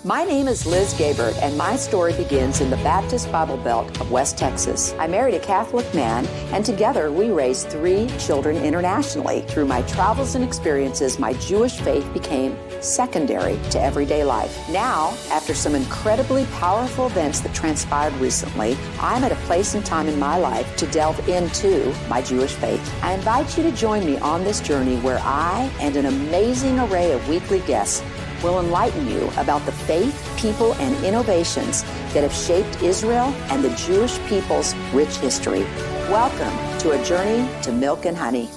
My name is Liz Gabert, and my story begins in the Baptist Bible Belt of West Texas. I married a Catholic man, and together we raised 3 children internationally. Through my travels and experiences, my Jewish faith became secondary to everyday life. Now, after some incredibly powerful events that transpired recently, I'm at a place and time in my life to delve into my Jewish faith. I invite you to join me on this journey where I and an amazing array of weekly guests will enlighten you about the faith, people, and innovations that have shaped Israel and the Jewish people's rich history. Welcome to a journey to milk and honey.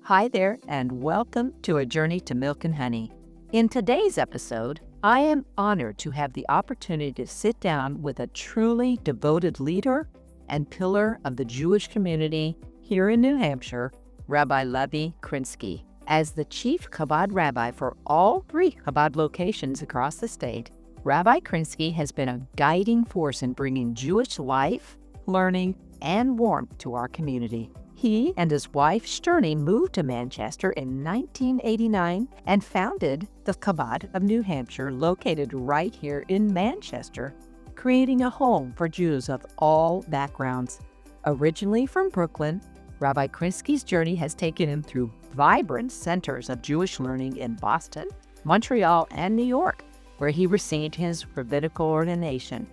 Hi there, and welcome to A Journey to Milk and Honey. In today's episode, I am honored to have the opportunity to sit down with a truly devoted leader and pillar of the Jewish community here in New Hampshire, Rabbi Levi Krinsky. As the chief Chabad rabbi for all 3 Chabad locations across the state, Rabbi Krinsky has been a guiding force in bringing Jewish life, learning, and warmth to our community. He and his wife, Shterni, moved to Manchester in 1989 and founded the Chabad of New Hampshire, located right here in Manchester, creating a home for Jews of all backgrounds. Originally from Brooklyn, Rabbi Krinsky's journey has taken him through vibrant centers of Jewish learning in Boston, Montreal, and New York, where he received his rabbinical ordination.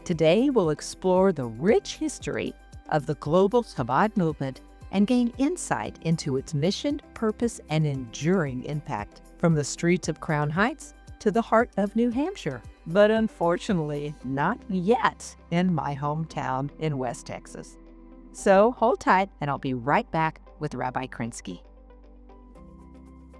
Today, we'll explore the rich history of the global Chabad movement and gain insight into its mission, purpose, and enduring impact, from the streets of Crown Heights to the heart of New Hampshire, but unfortunately not yet in my hometown in West Texas. So hold tight, and I'll be right back with Rabbi Krinsky.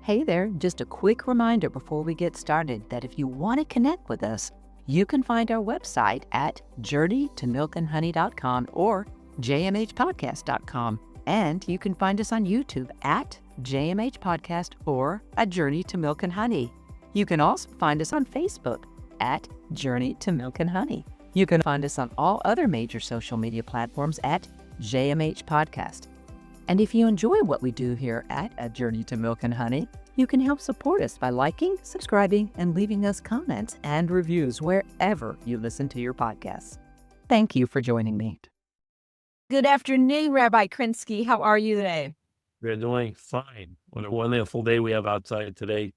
Hey there, just a quick reminder before we get started that if you want to connect with us, you can find our website at journeytomilkandhoney.com or jmhpodcast.com. And you can find us on YouTube at JMH Podcast or A Journey to Milk and Honey. You can also find us on Facebook at Journey to Milk and Honey. You can find us on all other major social media platforms at JMH Podcast. And if you enjoy what we do here at A Journey to Milk and Honey, you can help support us by liking, subscribing, and leaving us comments and reviews wherever you listen to your podcasts. Thank you for joining me. Good afternoon, Rabbi Krinsky. How are you today? We're doing fine. What a wonderful day we have outside today.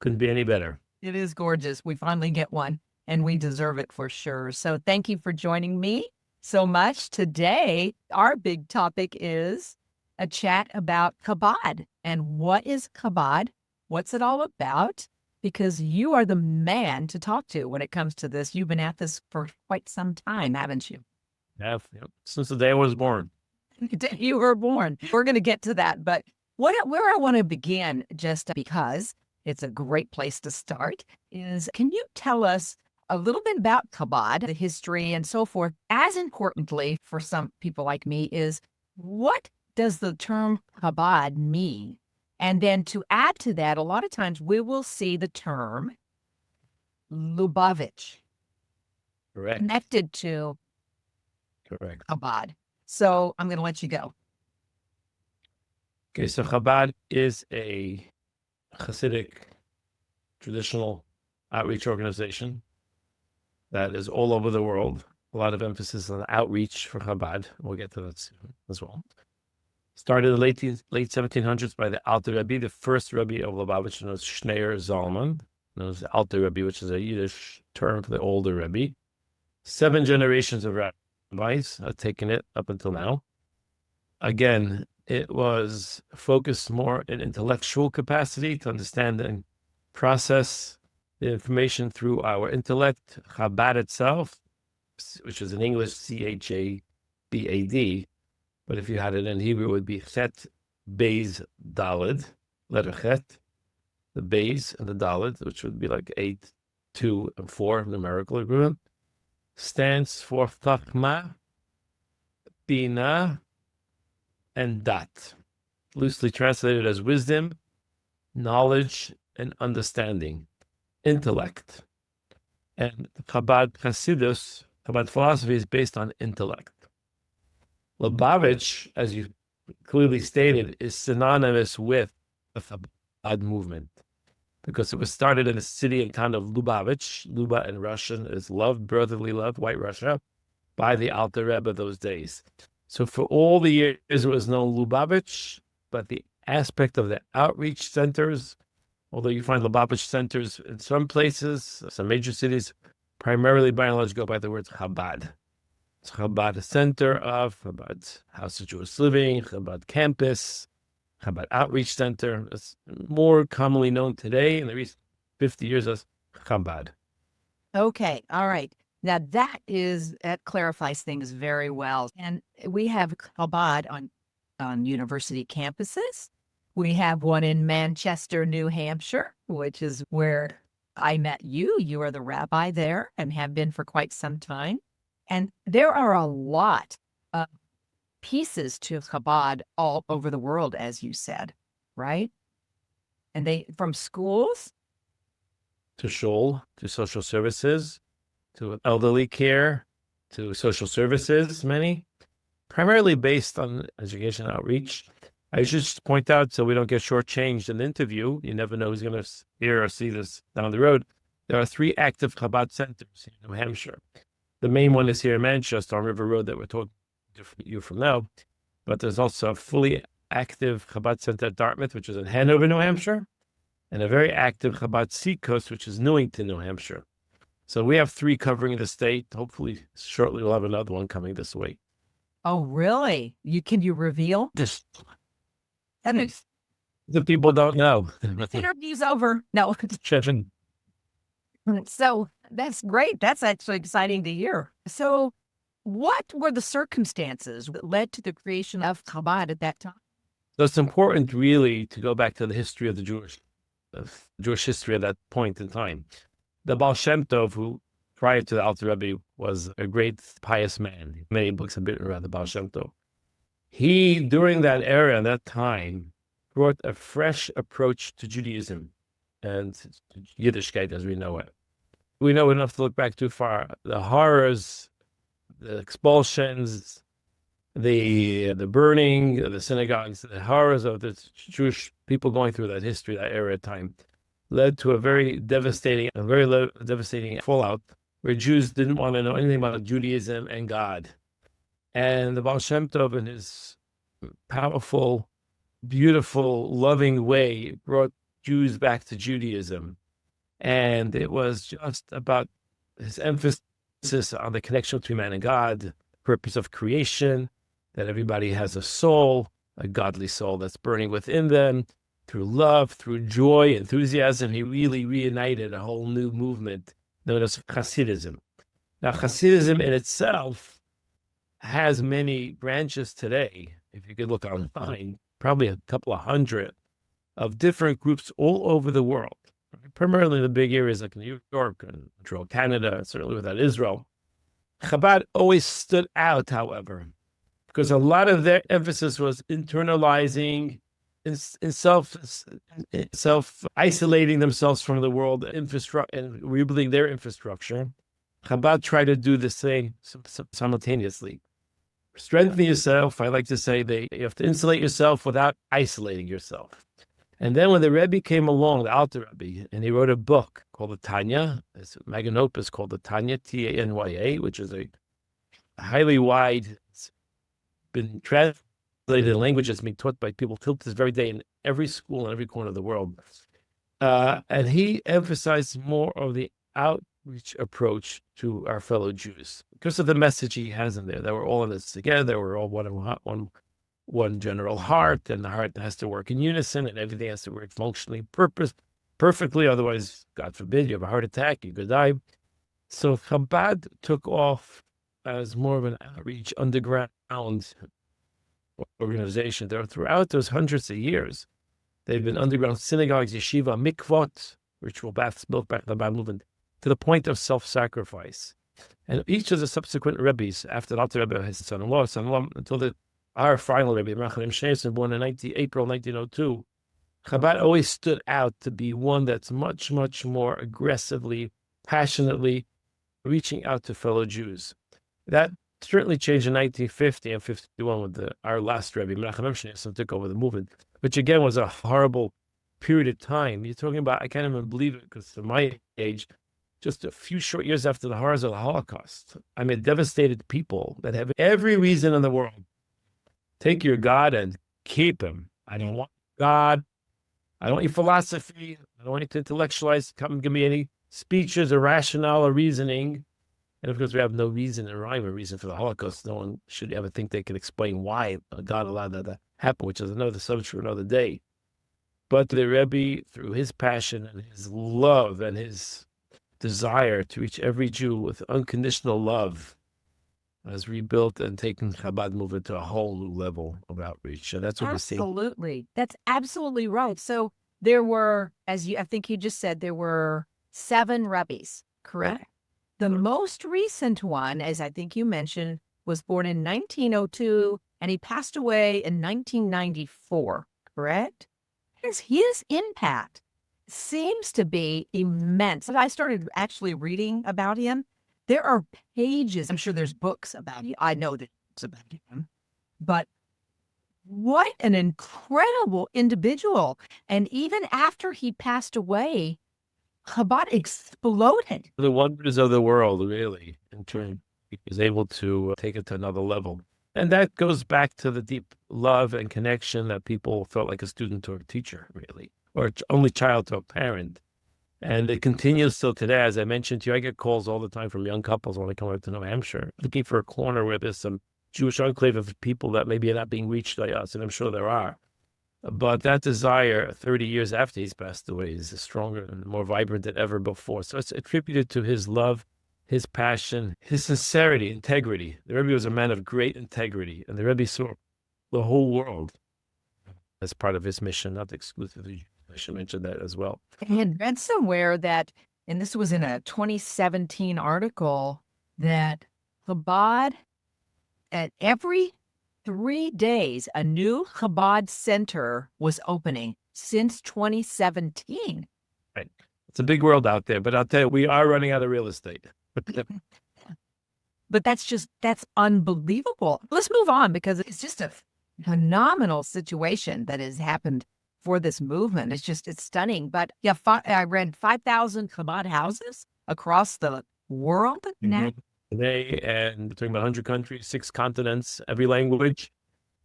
Couldn't be any better. It is gorgeous. We finally get one, and we deserve it for sure. So thank you for joining me so much. Today, our big topic is a chat about Chabad. And what is Chabad? What's it all about? Because you are the man to talk to when it comes to this. You've been at this for quite some time, haven't you? Yep. Since the day I was born. The day you were born. We're going to get to that. But where I want to begin, just because it's a great place to start, is can you tell us a little bit about Chabad, the history and so forth? As importantly, for some people like me, is what does the term Chabad mean? And then to add to that, a lot of times we will see the term Lubavitch Correct. connected to Correct. Chabad. So I'm going to let you go. Okay, so Chabad is a Hasidic traditional outreach organization that is all over the world. A lot of emphasis on outreach for Chabad. We'll get to that soon as well. Started in the late 1700s by the Alter Rebbe, the first Rebbe of Lubavitch, known as Schneur Zalman, known as the Alter Rebbe, which is a Yiddish term for the older Rebbe. 7 generations of rabbis have taken it up until now. Again, it was focused more in intellectual capacity to understand and process the information through our intellect. Chabad itself, which is in English Chabad, but if you had it in Hebrew, it would be Chet, Beis, Daled, letter Chet, the Beis and the Daled, which would be like 8, 2, and 4 numerical agreement, stands for Chachma, Bina, and Dat, loosely translated as wisdom, knowledge, and understanding, intellect. And Chabad Hasidus, Chabad philosophy is based on intellect. Lubavitch, as you clearly stated, is synonymous with the Chabad Chabad movement, because it was started in a city and town of Lubavitch. Luba in Russian is love, brotherly love, White Russia, by the Alter Rebbe those days. So for all the years it was known Lubavitch, but the aspect of the outreach centers, although you find Lubavitch centers in some places, some major cities, primarily by and large go by the word Chabad. It's Chabad center of Chabad House of Jewish Living, Chabad campus, Chabad outreach center. It's more commonly known today in the recent 50 years as Chabad. Okay. All right. Now that clarifies things very well. And we have Chabad on university campuses. We have one in Manchester, New Hampshire, which is where I met you. You are the rabbi there and have been for quite some time. And there are a lot of pieces to Chabad all over the world, as you said, right? And they from schools to shul, to social services, to elderly care, to social services, many, primarily based on education outreach. I should just point out, so we don't get shortchanged in the interview, you never know who's going to hear or see this down the road, there are 3 active Chabad centers in New Hampshire. The main one is here in Manchester on River Road that we're talking to you from now, but there's also a fully active Chabad center at Dartmouth, which is in Hanover, New Hampshire, and a very active Chabad Seacoast, which is Newington, New Hampshire. So we have 3 covering the state. Hopefully, shortly we'll have another one coming this way. Oh, really? Can you reveal? This, the people don't know. Interview's over. No. So that's great. That's actually exciting to hear. So what were the circumstances that led to the creation of Chabad at that time? So it's important really to go back to the history of the Jewish history at that point in time. The Baal Shem Tov, who prior to the Alter Rebbe was a great pious man. Many books have written around the Baal Shem Tov. He, during that era and that time, brought a fresh approach to Judaism and Yiddishkeit as we know it. We know enough to look back too far. The horrors, the expulsions, the burning of the synagogues, the horrors of the Jewish people going through that history, that era of time, led to a very devastating fallout where Jews didn't want to know anything about Judaism and God. And the Baal Shem Tov, in his powerful, beautiful, loving way, brought Jews back to Judaism. And it was just about his emphasis on the connection between man and God, the purpose of creation, that everybody has a soul, a godly soul that's burning within them. Through love, through joy, enthusiasm, he really reunited a whole new movement known as Hasidism. Now, Hasidism in itself has many branches today. If you could look online, probably a couple of hundred of different groups all over the world, primarily the big areas like New York and Montreal, Canada, certainly without Israel. Chabad always stood out, however, because a lot of their emphasis was internalizing, in self-isolating themselves from the world and rebuilding their infrastructure. Chabad tried to do the same simultaneously. Strengthen yourself, I like to say, you have to insulate yourself without isolating yourself. And then when the Rebbe came along, the Alter Rebbe, and he wrote a book called the Tanya, it's a magnum opus called the Tanya, Tanya, which is a highly wide, it's been translated in languages being taught by people till this very day in every school in every corner of the world. And he emphasized more of the outreach approach to our fellow Jews because of the message he has in there, that we're all in this together, we're all one general heart, and the heart has to work in unison, and everything has to work functionally, perfectly. Otherwise, God forbid, you have a heart attack, you could die. So Chabad took off as more of an outreach underground organization. Throughout those hundreds of years, they've been underground synagogues, yeshiva, mikvot, ritual baths built by the Chabad movement, to the point of self-sacrifice. And each of the subsequent Rebbes, after the Alter Rebbe, his son-in-law, until our final Rebbe, Rachel Shneson, born in April 1902, Chabad always stood out to be one that's much, much more aggressively, passionately reaching out to fellow Jews. That certainly changed in 1950 and 51 with our last Rebbe, Rachel Shneson, took over the movement, which again was a horrible period of time. You're talking about, I can't even believe it because at my age, just a few short years after the horrors of the Holocaust, I mean, devastated people that have every reason in the world. Take your God and keep him. I don't want God. I don't want your philosophy. I don't want you to intellectualize. Come and give me any speeches or rationale or reasoning. And of course, we have no reason or rhyme or reason for the Holocaust. No one should ever think they can explain why God allowed that to happen, which is another subject for another day. But the Rebbe, through his passion and his love and his desire to reach every Jew with unconditional love, has rebuilt and taken Chabad movement to a whole new level of outreach. And that's what we're seeing. Absolutely. That's absolutely right. So there were, I think you just said, there were 7 rabbis, correct? The most recent one, as I think you mentioned, was born in 1902, and he passed away in 1994, correct? His impact seems to be immense. And I started actually reading about him. There are pages. I'm sure there's books about him. I know there's books about him. But what an incredible individual. And even after he passed away, Chabad exploded. The wonders of the world, really, in turn, he was able to take it to another level. And that goes back to the deep love and connection that people felt like a student to a teacher, really, or only child to a parent. And it continues still today. As I mentioned to you, I get calls all the time from young couples when I come up to New Hampshire, looking for a corner where there's some Jewish enclave of people that maybe are not being reached by us, and I'm sure there are. But that desire, 30 years after he's passed away, is stronger and more vibrant than ever before. So it's attributed to his love, his passion, his sincerity, integrity. The Rebbe was a man of great integrity, and the Rebbe saw the whole world as part of his mission, not exclusively. I should mention that as well. I had read somewhere that, and this was in a 2017 article, that Chabad, at every 3 days, a new Chabad center was opening since 2017. Right. It's a big world out there, but I'll tell you, we are running out of real estate. But that's unbelievable. Let's move on, because it's just a phenomenal situation that has happened for this movement. It's stunning. But yeah, I read 5,000 Chabad houses across the world now. Today, and we're talking about 100 countries, 6 continents, every language.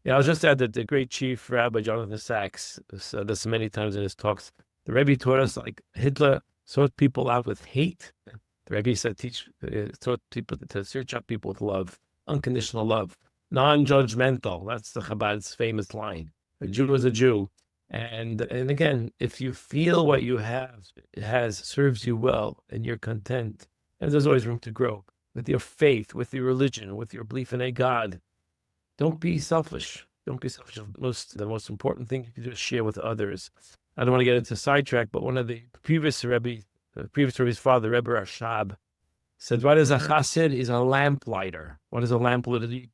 Yeah, I'll just add that the great chief Rabbi Jonathan Sachs said this many times in his talks. The Rebbe taught us, like Hitler sought people out with hate. The Rebbe said, taught people to search out people with love, unconditional love, non-judgmental. That's the Chabad's famous line. A Jew is a Jew. And again, if you feel what you have, serves you well, and you're content, and there's always room to grow with your faith, with your religion, with your belief in a God. Don't be selfish. Don't be selfish. The most important thing you can do is share with others. I don't want to get into sidetrack, but one of the previous Rebbe's father, Rebbe Rashab, said, what is a chassid? He's a lamplighter. What is a lamplighter? You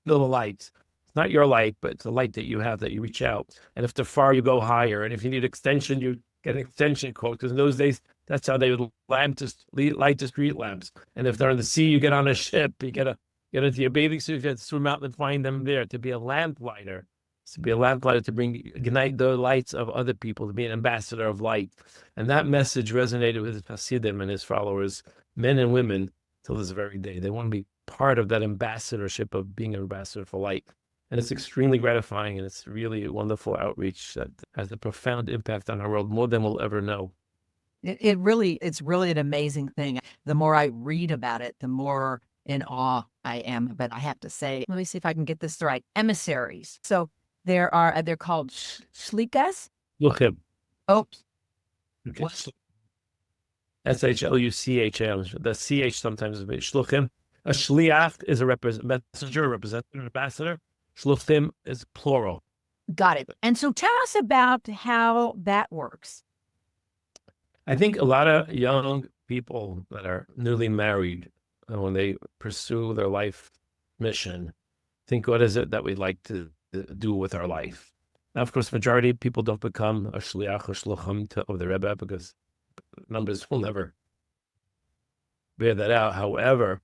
build a light. It's not your light, but it's a light that you have, that you reach out. And if they're far, you go higher. And if you need extension, you get an extension cord. Because in those days, that's how they would light the street lamps. And if they're in the sea, you get on a ship. You get into your bathing suit, you have to swim out and find them there. To be a lamplighter, to ignite the lights of other people, to be an ambassador of light. And that message resonated with his Hasidim and his followers, men and women, till this very day. They want to be part of that ambassadorship of being an ambassador for light. And it's extremely gratifying, and it's really a wonderful outreach that has a profound impact on our world, more than we'll ever know. It's really an amazing thing. The more I read about it, the more in awe I am. But I have to say, let me see if I can get this right. Emissaries. So they're called shlikas. Shluchim. Oh, Okay. S-H-L-U-C-H-M. The C-H sometimes is shluchim. A shliach is a messenger, a representative, ambassador. Shluchim is plural. Got it. And so tell us about how that works. I think a lot of young people that are newly married, when they pursue their life mission, think, what is it that we'd like to do with our life? Now, of course, majority of people don't become a shliach or shluchim of the Rebbe, because numbers will never bear that out. However,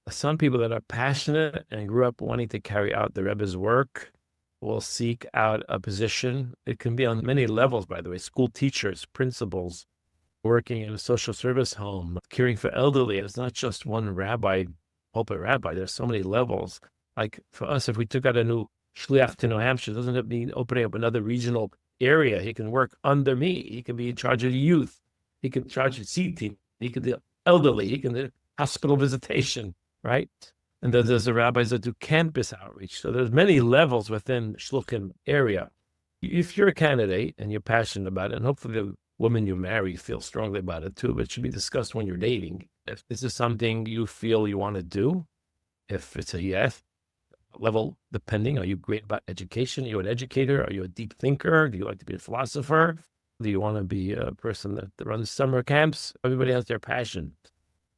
some people that are passionate and grew up wanting to carry out the Rebbe's work will seek out a position. It can be on many levels, by the way, school teachers, principals, working in a social service home, caring for elderly. It's not just one rabbi, pulpit rabbi. There's so many levels. Like for us, if we took out a new shliach to New Hampshire, doesn't it mean opening up another regional area? He can work under me. He can be in charge of the youth. He can charge the seat team. He can do elderly. He can do hospital visitation, right? And then there's the rabbis that do campus outreach. So there's many levels within the shluchim area. If you're a candidate and you're passionate about it, and hopefully the woman you marry feels strongly about it too, but it should be discussed when you're dating. If this is something you feel you want to do, if it's a yes, level depending, are you great about education? Are you an educator? Are you a deep thinker? Do you like to be a philosopher? Do you want to be a person that runs summer camps? Everybody has their passion.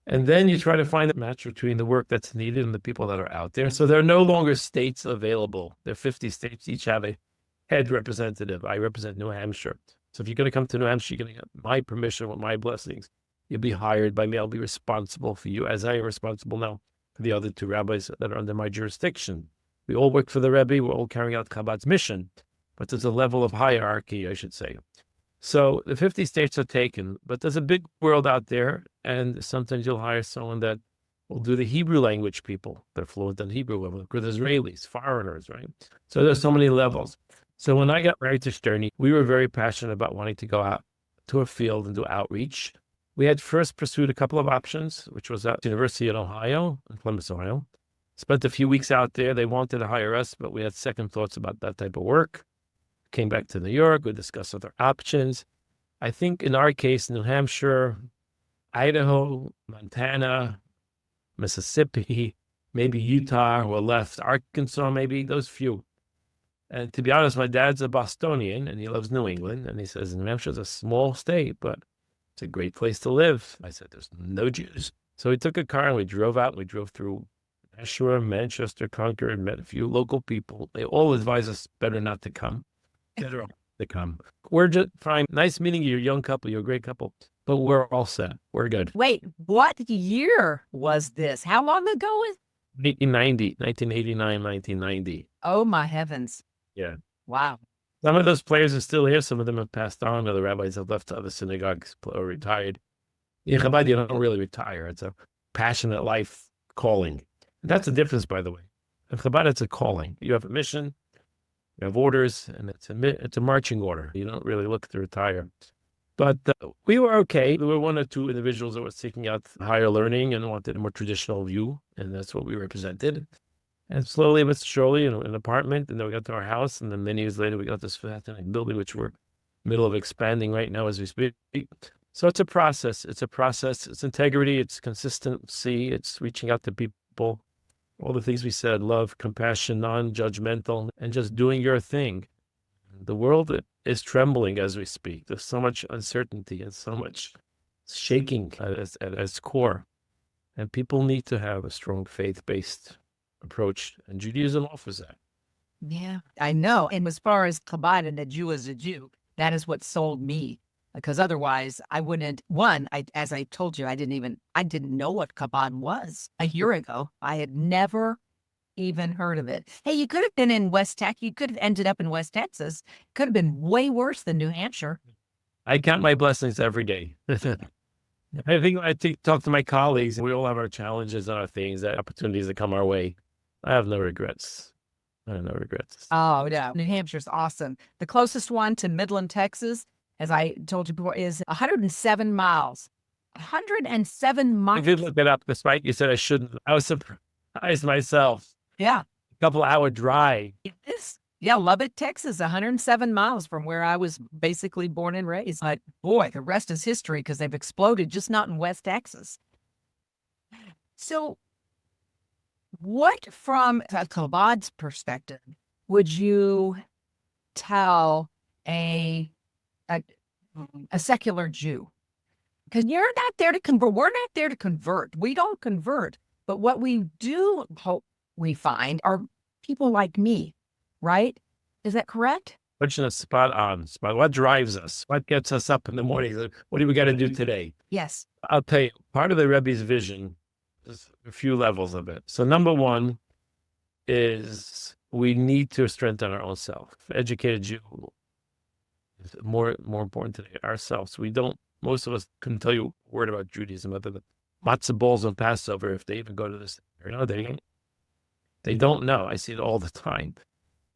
And then you try to find a match between the work that's needed and the people that are out there. So there are no longer states available. There are 50 states, each have a head representative. I represent New Hampshire. So if you're going to come to New Hampshire, you're going to get my permission with my blessings. You'll be hired by me. I'll be responsible for you as I am responsible now for the other two rabbis that are under my jurisdiction. We all work for the Rebbe. We're all carrying out Chabad's mission. But there's a level of hierarchy, I should say. So the 50 states are taken, but there's a big world out there, and sometimes you'll hire someone that will do the Hebrew language people. They're fluent in Hebrew, with Israelis, foreigners, right? So there's so many levels. So when I got married to Sterny, we were very passionate about wanting to go out to a field and do outreach. We had first pursued a couple of options, which was at the University of Ohio, in Columbus, Ohio. Spent a few weeks out there. They wanted to hire us, but we had second thoughts about that type of work. Came back to New York, we discussed other options. I think in our case, New Hampshire, Idaho, Montana, Mississippi, maybe Utah were left, Arkansas, maybe, those few. And to be honest, my dad's a Bostonian and he loves New England. And he says, New Hampshire's a small state, but it's a great place to live. I said, there's no Jews. So we took a car and we drove out. We drove through Nashua, Manchester, Concord, met a few local people. They all advise us better not to come. Better to come. We're just fine. Nice meeting you. You're a young couple. You're a great couple. But we're all set. We're good. Wait, what year was this? How long ago was 1990, 1989, 1990. Oh, my heavens. Yeah. Wow. Some of those players are still here. Some of them have passed on. Other rabbis have left to other synagogues or retired. In Chabad, you don't really retire. It's a passionate life calling. And that's the difference, by the way. In Chabad, it's a calling. You have a mission. You have orders, and it's a marching order. You don't really look to retire. But we were okay. There were one or two individuals that were seeking out higher learning and wanted a more traditional view, and that's what we represented. And slowly but surely, an apartment, and then we got to our house, and then many years later, we got this fascinating building, which we're middle of expanding right now as we speak. So it's a process. It's a process. It's integrity. It's consistency. It's reaching out to people. All the things we said, love, compassion, non-judgmental, and just doing your thing. The world is trembling as we speak. There's so much uncertainty and so much shaking at its core. And people need to have a strong faith-based approach, and Judaism offers that. Yeah, I know. And as far as Chabad and a Jew is a Jew, that is what sold me. Because otherwise I wouldn't, as I told you, I didn't know what Chabad was a year ago. I had never even heard of it. Hey, you could have been in West Texas. You could have ended up in West Texas. Could have been way worse than New Hampshire. I count my blessings every day. I talk to my colleagues. We all have our challenges and our things, the opportunities that come our way. I have no regrets. I have no regrets. Oh, yeah. New Hampshire's awesome. The closest one to Midland, Texas, as I told you before, is 107 miles. 107 miles. I did look it up, despite you said I shouldn't. I was surprised myself. Yeah. A couple-hour drive. Yeah, Lubbock, Texas, 107 miles from where I was basically born and raised. But boy, the rest is history because they've exploded, just not in West Texas. So what, from Chabad's perspective, would you tell a secular Jew? Because you're not there to convert. We're not there to convert. We don't convert. But what we do hope we find are people like me, right? Is that correct? Question is spot on. What drives us? What gets us up in the morning? What do we got to do today? Yes. I'll tell you, part of the Rebbe's vision is a few levels of it. So number one is we need to strengthen our own self. Educated Jew is more important today, ourselves. Most of us couldn't tell you a word about Judaism other than matzah balls on Passover, if they even go to this. They don't know. I see it all the time.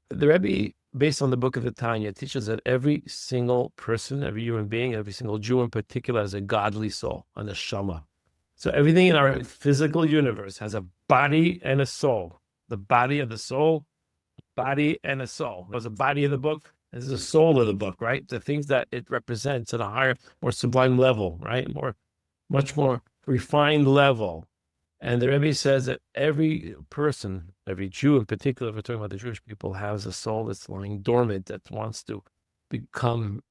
The Rebbe, based on the book of the Tanya, teaches that every single person, every human being, every single Jew in particular has a godly soul, a neshama. So everything in our physical universe has a body and a soul. The body of the soul, body and a soul. There's a body of the book, there's a soul of the book, right? The things that it represents at a higher, more sublime level, right? Much more refined level. And the Rebbe says that every person, every Jew in particular, if we're talking about the Jewish people, has a soul that's lying dormant, that wants to become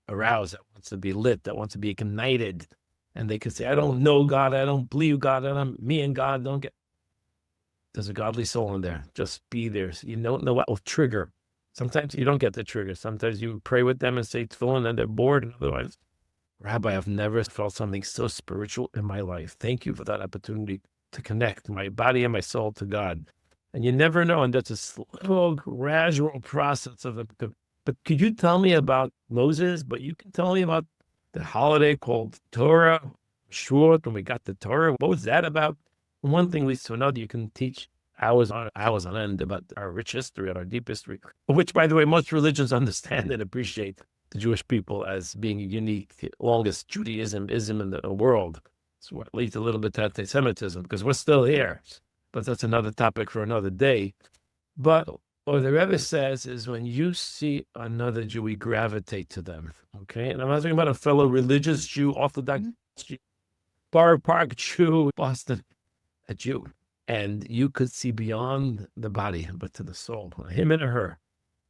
aroused, that wants to be lit, that wants to be ignited. And they could say, I don't know God, I don't believe God, me and God don't get. There's a godly soul in there. Just be there. You don't know what will trigger. Sometimes you don't get the trigger. Sometimes you pray with them and say tefillin and they're bored. And otherwise, Rabbi, I've never felt something so spiritual in my life. Thank you for that opportunity to connect my body and my soul to God. And you never know. And that's a slow, gradual process of it. But could you tell me about Moses? But you can tell me about the holiday called Torah, Shavuot, when we got the Torah. What was that about? One thing leads to another. You can teach hours on end about our rich history and our deep history, which, by the way, most religions understand and appreciate the Jewish people as being unique, the longest Judaism in the world. It's what leads a little bit to anti-Semitism, because we're still here. But that's another topic for another day. But what the Rebbe says is when you see another Jew, we gravitate to them, okay? And I'm not talking about a fellow religious Jew, Orthodox Jew, Borough Park Jew, Boston, a Jew. And you could see beyond the body, but to the soul, him and her.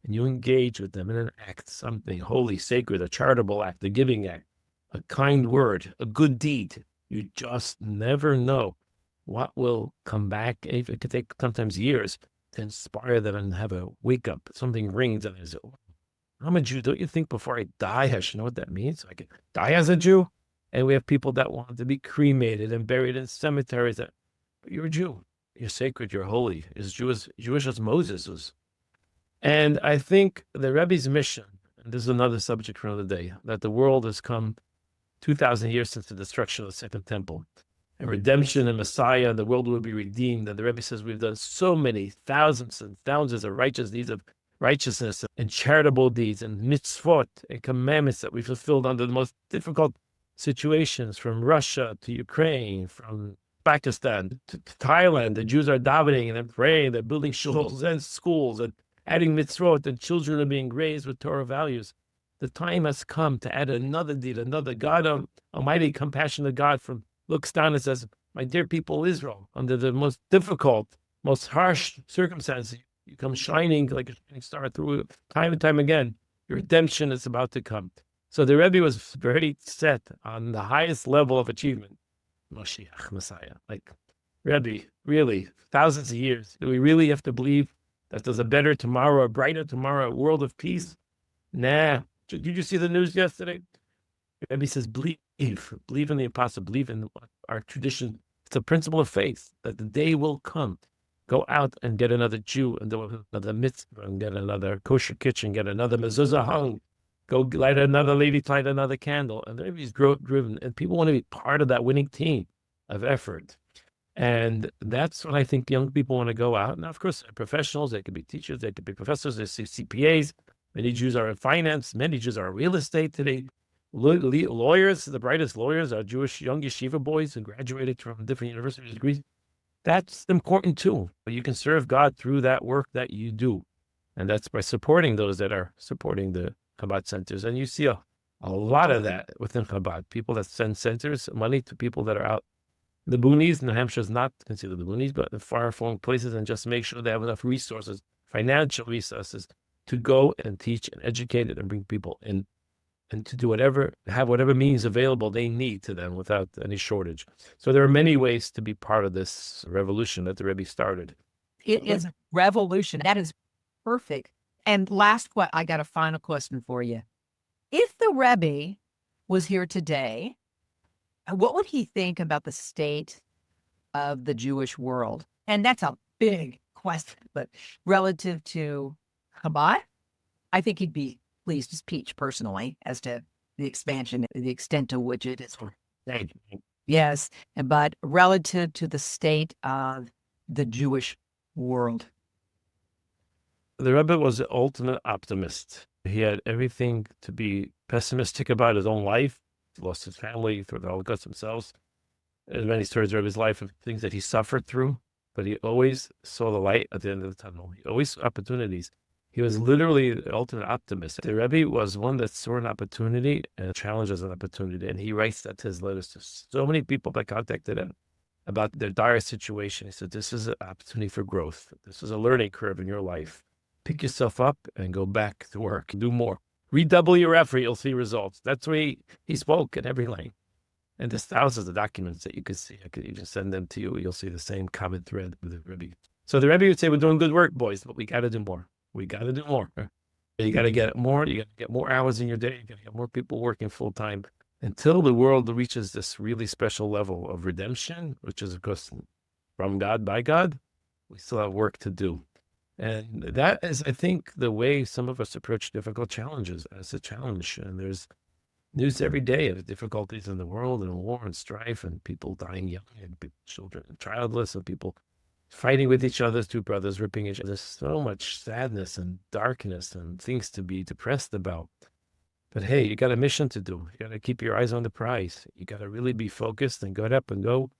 And you engage with them in an act, something holy, sacred, a charitable act, a giving act, a kind word, a good deed. You just never know what will come back. It could take sometimes years to inspire them and have a wake up. Something rings and they say, oh, I'm a Jew. Don't you think before I die, I should know what that means? I could die as a Jew. And we have people that want to be cremated and buried in cemeteries. But you're a Jew. You're sacred. You're holy. As Jewish as Moses was. And I think the Rebbe's mission, and this is another subject for another day, that the world has come 2,000 years since the destruction of the Second Temple. And redemption and Messiah, the world will be redeemed. And the Rebbe says we've done so many thousands and thousands of righteous deeds of righteousness and charitable deeds and mitzvot and commandments that we fulfilled under the most difficult situations, from Russia to Ukraine, from Pakistan to Thailand. The Jews are davening and they're praying, they're building shuls and schools and adding mitzvot, and children are being raised with Torah values. The time has come to add another deed, another. God, Almighty, compassionate God, looks down and says, my dear people Israel, under the most difficult, most harsh circumstances, you come shining like a shining star through time and time again. Your redemption is about to come. So the Rebbe was very set on the highest level of achievement. Moshiach, Messiah. Like, Rebbe, really, thousands of years. Do we really have to believe that there's a better tomorrow, a brighter tomorrow, a world of peace? Nah. Did you see the news yesterday? Rebbe says, believe in the apostle, believe in our tradition. It's a principle of faith that the day will come. Go out and get another Jew and do another mitzvah and get another kosher kitchen, get another mezuzah hung. Go light another lady, light another candle. And Rebbe's driven, and people want to be part of that winning team of effort. And that's what I think young people want to go out. Now, of course, professionals, they could be teachers, they could be professors, they see CPAs. Many Jews are in finance. Many Jews are in real estate today. Lawyers, the brightest lawyers are Jewish young yeshiva boys who graduated from different university degrees. That's important too. You can serve God through that work that you do. And that's by supporting those that are supporting the Chabad centers. And you see a lot of that within Chabad. People that send centers, money to people that are out in the boonies. New Hampshire is not considered the boonies, but the far-flung places, and just make sure they have enough resources, financial resources, to go and teach and educate it and bring people in, and to do have whatever means available they need to them without any shortage. So there are many ways to be part of this revolution that the Rebbe started. It is a revolution. That is perfect. And I got a final question for you. If the Rebbe was here today, what would he think about the state of the Jewish world? And that's a big question, but relative to Chabad, I think he'd be pleased as peach personally as to the expansion, the extent to which it is. Yes, but relative to the state of the Jewish world. The Rebbe was the ultimate optimist. He had everything to be pessimistic about his own life. He lost his family through the Holocaust themselves. There's many stories of his life of things that he suffered through, but he always saw the light at the end of the tunnel. He always saw opportunities. He was literally the ultimate optimist. The Rebbe was one that saw an opportunity and challenged as an opportunity. And he writes that to his letters to so many people that contacted him about their dire situation. He said, this is an opportunity for growth. This is a learning curve in your life. Pick yourself up and go back to work. Do more. Redouble your effort. You'll see results. That's why he spoke in every lane. And there's thousands of documents that you could see. I could even send them to you. You'll see the same common thread with the Rebbe. So the Rebbe would say, we're doing good work, boys, but we got to do more. We got to do more. You got to get more. You got to get more hours in your day. You got to get more people working full time until the world reaches this really special level of redemption, which is, of course, from God, by God. We still have work to do. And that is, I think, the way some of us approach difficult challenges as a challenge. And there's news every day of difficulties in the world and war and strife and people dying young and children childless and people fighting with each other, two brothers ripping each other. There's so much sadness and darkness and things to be depressed about. But hey, you got a mission to do. You got to keep your eyes on the prize. You got to really be focused and get up and go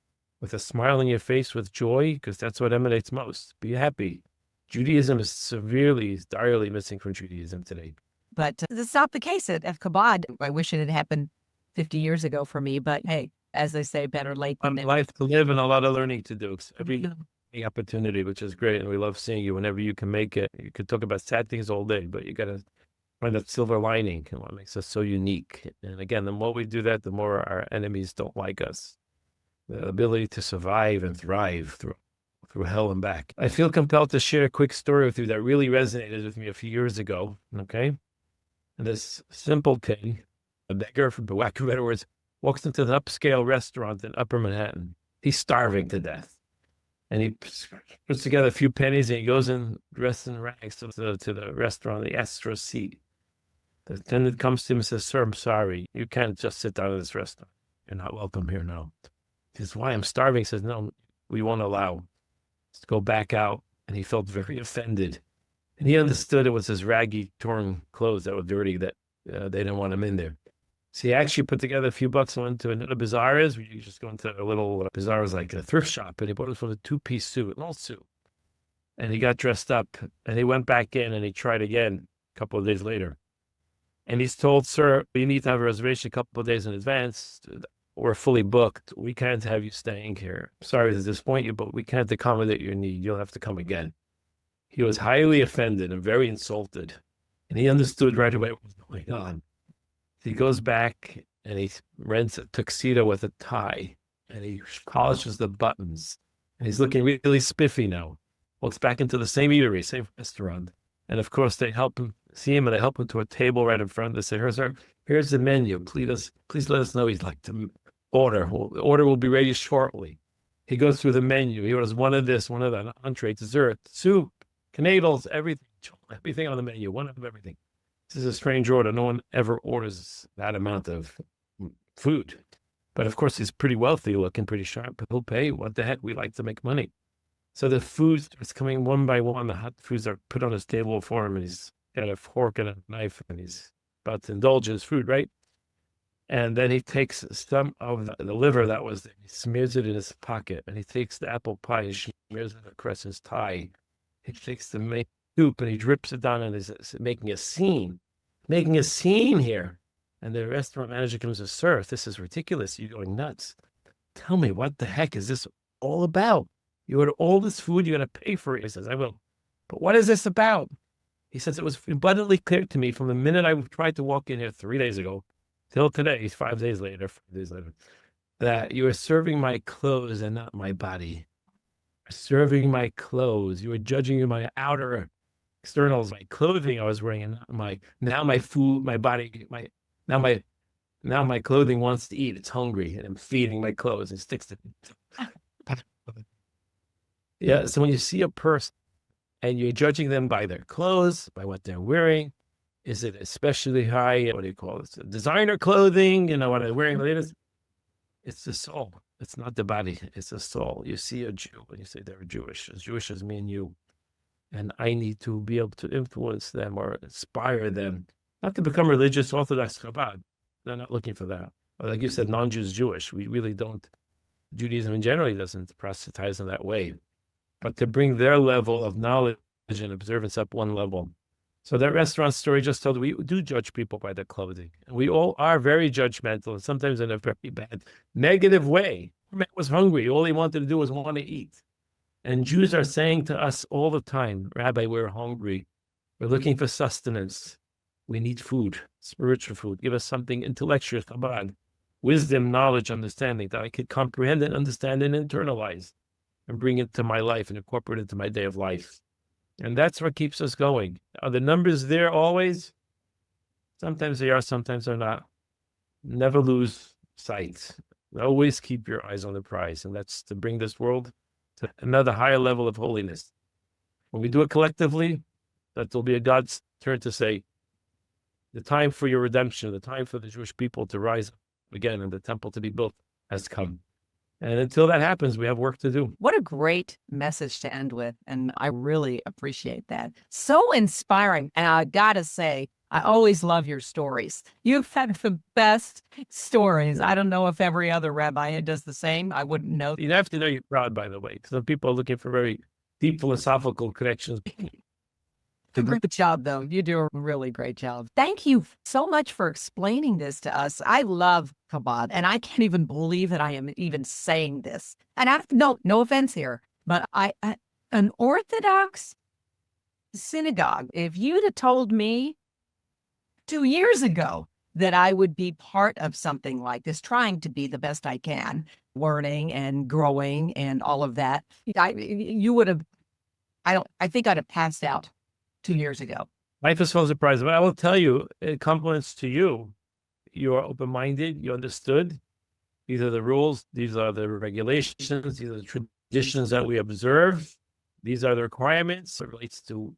with a smile on your face with joy, because that's what emanates most. Be happy. Judaism is severely, direly missing from Judaism today. But that's not the case at Chabad. I wish it had happened 50 years ago for me. But hey, as they say, better late than never. Life to live and a lot of learning to do. Every opportunity, which is great. And we love seeing you whenever you can make it. You could talk about sad things all day, but you got to find that silver lining and what makes us so unique. And again, the more we do that, the more our enemies don't like us. The ability to survive and thrive through hell and back. I feel compelled to share a quick story with you that really resonated with me a few years ago. Okay. And this simple kid, a beggar, for lack of better words, walks into an upscale restaurant in Upper Manhattan. He's starving to death. And he puts together a few pennies and he goes in dressed in rags to the restaurant. He asks for a seat. The attendant comes to him and says, sir, I'm sorry. You can't just sit down in this restaurant. You're not welcome here now. He says, why? I'm starving. He says, no, we won't allow. Let's go back out. And he felt very offended. And he understood it was his raggy, torn clothes that were dirty that they didn't want him in there. So he actually put together a few bucks and went to another bazaars. You just go into a little bazaars like a thrift shop, and he bought himself a two-piece suit, an old suit. And he got dressed up, and he went back in, and he tried again a couple of days later. And he's told, sir, you need to have a reservation a couple of days in advance. We're fully booked. We can't have you staying here. Sorry to disappoint you, but we can't accommodate your need. You'll have to come again. He was highly offended and very insulted. And he understood right away what was going on. He goes back and he rents a tuxedo with a tie and he polishes the buttons. And he's looking really spiffy now. Walks back into the same eatery, same restaurant. And of course, they help him, see him, and they help him to a table right in front. They say, here's the menu. Please let us know he'd like to order. The order will be ready shortly. He goes through the menu. He orders one of this, one of that, entree, dessert, soup, canadles, everything on the menu, one of everything. This is a strange order. No one ever orders that amount of food. But of course, he's pretty wealthy looking, pretty sharp. He'll pay. What the heck? We like to make money. So the food starts coming one by one. The hot foods are put on his table for him, and he's got a fork and a knife, and he's about to indulge in his food, right? And then he takes some of the liver that was there. He smears it in his pocket, and he takes the apple pie and smears it across his tie. He takes the main soup, and he drips it down, and is making a scene here. And the restaurant manager comes and says, sir, this is ridiculous. You're going nuts. Tell me, what the heck is this all about? You order all this food, you're going to pay for it. He says, I will. But what is this about? He says, it was abundantly clear to me from the minute I tried to walk in here 3 days ago till today, 5 days later, that you are serving my clothes and not my body. Serving my clothes. You were judging my outer externals, my clothing I was wearing, and not my food, my body, now my clothing wants to eat. It's hungry, and I'm feeding my clothes. It sticks to me. Yeah. So when you see a person and you're judging them by their clothes, by what they're wearing. Is it especially high, what do you call it? Designer clothing, what they're wearing latest. It's the soul. It's not the body. It's the soul. You see a Jew and you say they're Jewish. As Jewish as me and you. And I need to be able to influence them or inspire them, not to become religious Orthodox Chabad. They're not looking for that. Or like you said, non-Jews Jewish. We really don't. Judaism in general doesn't proselytize in that way. But to bring their level of knowledge and observance up one level. So that restaurant story just told, we do judge people by their clothing. And we all are very judgmental, and sometimes in a very bad, negative way. The man was hungry. All he wanted to do was want to eat. And Jews are saying to us all the time, Rabbi, we're hungry. We're looking for sustenance. We need food, spiritual food. Give us something intellectual, Chabad, wisdom, knowledge, understanding that I could comprehend and understand and internalize and bring it to my life and incorporate it into my day of life. And that's what keeps us going. Are the numbers there always? Sometimes they are, sometimes they're not. Never lose sight. Always keep your eyes on the prize. And that's to bring this world to another higher level of holiness. When we do it collectively, that will be a God's turn to say, the time for your redemption, the time for the Jewish people to rise up again and the temple to be built has come. And until that happens, we have work to do. What a great message to end with. And I really appreciate that. So inspiring. And I got to say, I always love your stories. You've had the best stories. I don't know if every other rabbi does the same. I wouldn't know. You have to know you're proud, by the way. Some people are looking for very deep philosophical connections. Great job, though. You do a really great job. Thank you so much for explaining this to us. I love Chabad, and I can't even believe that I am even saying this. And no offense here, but an Orthodox synagogue, if you'd have told me 2 years ago that I would be part of something like this, trying to be the best I can, learning and growing and all of that, you would have, I think I'd have passed out 2 years ago. Life is full of surprises, but I will tell you, it compliments to you. You are open-minded. You understood. These are the rules. These are the regulations. These are the traditions that we observe. These are the requirements. It relates to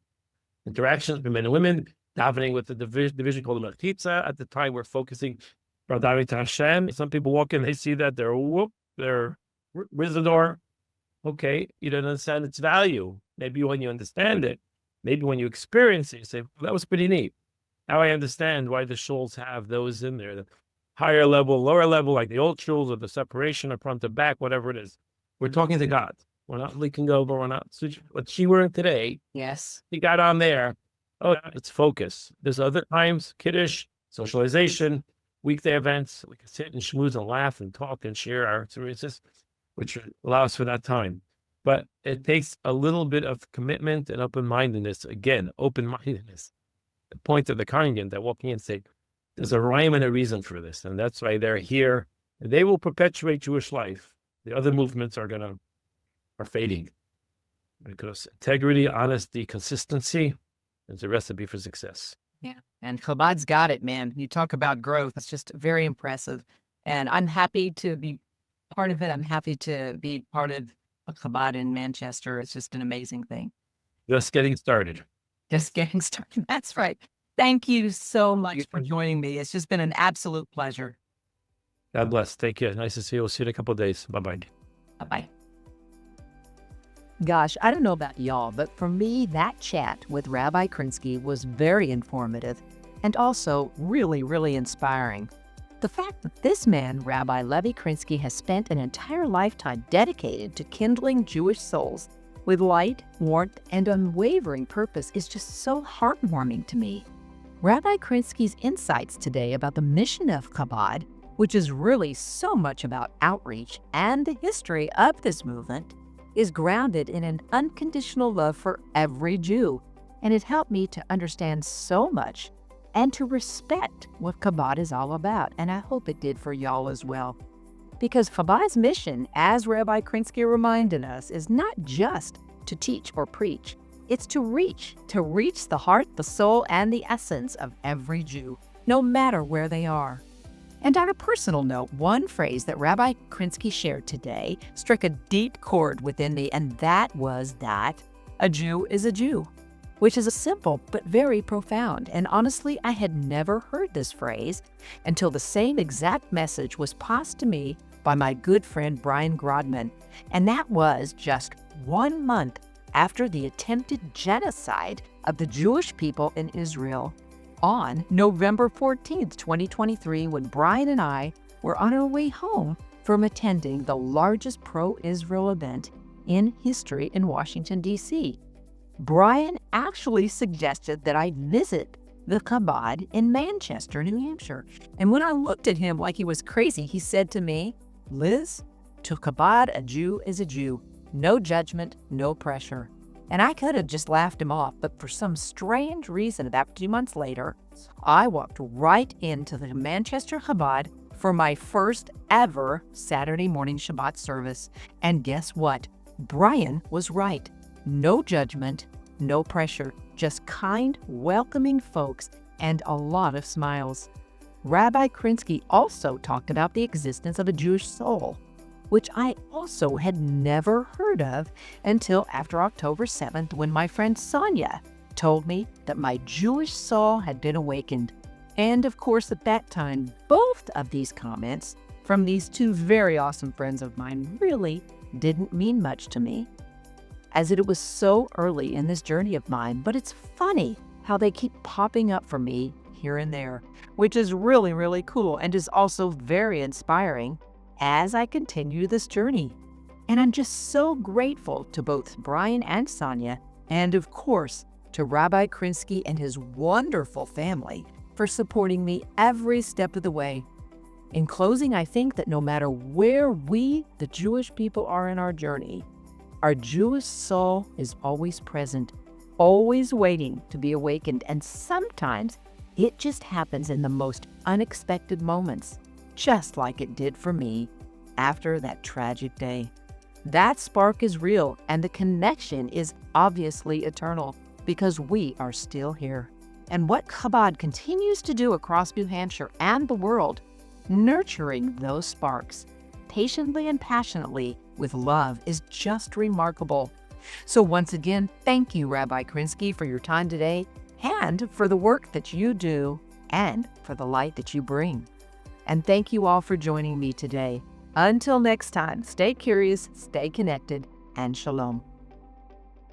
interactions with men and women, davening with the division called the Mechitza. At the time, we're focusing on davening to Hashem. Some people walk in, they see that where's the door? Okay, you don't understand its value. Maybe when you understand it, maybe when you experience it, you say, well, that was pretty neat. Now I understand why the shuls have those in there. The higher level, lower level, like the old shuls or the separation of front to back, whatever it is. We're talking to God. We're not leaking over. We're not what she wearing today. Yes. He got on there. Oh, it's focus. There's other times, kiddush, socialization, weekday events. We can sit and schmooze and laugh and talk and share our experiences, which allows for that time. But it takes a little bit of commitment and open-mindedness. Again, open-mindedness. The point of the congregant that walking in and say, there's a rhyme and a reason for this. And that's why they're here. They will perpetuate Jewish life. The other movements are fading. Because integrity, honesty, consistency is a recipe for success. Yeah. And Chabad's got it, man. You talk about growth. It's just very impressive. And I'm happy to be part of it. I'm happy to be part of a Chabad in Manchester. It's just an amazing thing. Just getting started. Just getting started. That's right. Thank you so much for joining me. It's just been an absolute pleasure. God bless. Take care. Nice to see you. We'll see you in a couple of days. Bye-bye. Bye-bye. Gosh, I don't know about y'all, but for me, that chat with Rabbi Krinsky was very informative and also really, really inspiring. The fact that this man, Rabbi Levi Krinsky, has spent an entire lifetime dedicated to kindling Jewish souls with light, warmth, and unwavering purpose is just so heartwarming to me. Rabbi Krinsky's insights today about the mission of Chabad, which is really so much about outreach and the history of this movement, is grounded in an unconditional love for every Jew, and it helped me to understand so much and to respect what Chabad is all about, and I hope it did for y'all as well. Because Chabad's mission, as Rabbi Krinsky reminded us, is not just to teach or preach, it's to reach the heart, the soul, and the essence of every Jew, no matter where they are. And on a personal note, one phrase that Rabbi Krinsky shared today struck a deep chord within me, and that was that a Jew is a Jew, which is a simple but very profound. And honestly, I had never heard this phrase until the same exact message was passed to me by my good friend Brian Grodman. And that was just 1 month after the attempted genocide of the Jewish people in Israel on November 14th, 2023, when Brian and I were on our way home from attending the largest pro-Israel event in history in Washington, D.C. Brian actually suggested that I visit the Chabad in Manchester, New Hampshire. And when I looked at him like he was crazy, he said to me, "Liz, to Chabad, a Jew is a Jew. No judgment, no pressure." And I could have just laughed him off, but for some strange reason, about 2 months later, I walked right into the Manchester Chabad for my first ever Saturday morning Shabbat service. And guess what? Brian was right. No judgment, no pressure, just kind, welcoming folks and a lot of smiles. Rabbi Krinsky also talked about the existence of a Jewish soul, which I also had never heard of until after October 7th, when my friend Sonia told me that my Jewish soul had been awakened. And of course, at that time, both of these comments from these two very awesome friends of mine really didn't mean much to me, as it was so early in this journey of mine. But it's funny how they keep popping up for me here and there, which is really, really cool and is also very inspiring as I continue this journey. And I'm just so grateful to both Brian and Sonia, and of course to Rabbi Krinsky and his wonderful family for supporting me every step of the way. In closing, I think that no matter where we, the Jewish people, are in our journey, our Jewish soul is always present, always waiting to be awakened, and sometimes it just happens in the most unexpected moments, just like it did for me after that tragic day. That spark is real, and the connection is obviously eternal because we are still here. And what Chabad continues to do across New Hampshire and the world, nurturing those sparks patiently and passionately with love, is just remarkable. So once again, thank you, Rabbi Krinsky, for your time today and for the work that you do and for the light that you bring. And thank you all for joining me today. Until next time, stay curious, stay connected, and shalom.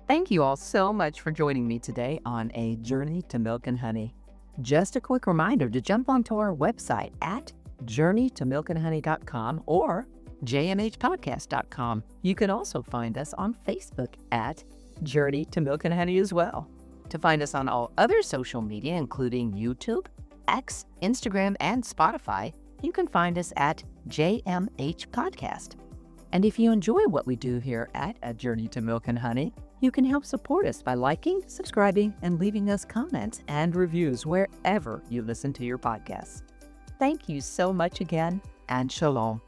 Thank you all so much for joining me today on A Journey to Milk and Honey. Just a quick reminder to jump onto our website at journeytomilkandhoney.com or jmhpodcast.com. You can also find us on Facebook at Journey to Milk and Honey as well. To find us on all other social media, including YouTube, X, Instagram, and Spotify, you can find us at JMH Podcast. And if you enjoy what we do here at A Journey to Milk and Honey, you can help support us by liking, subscribing, and leaving us comments and reviews wherever you listen to your podcasts. Thank you so much again, and shalom.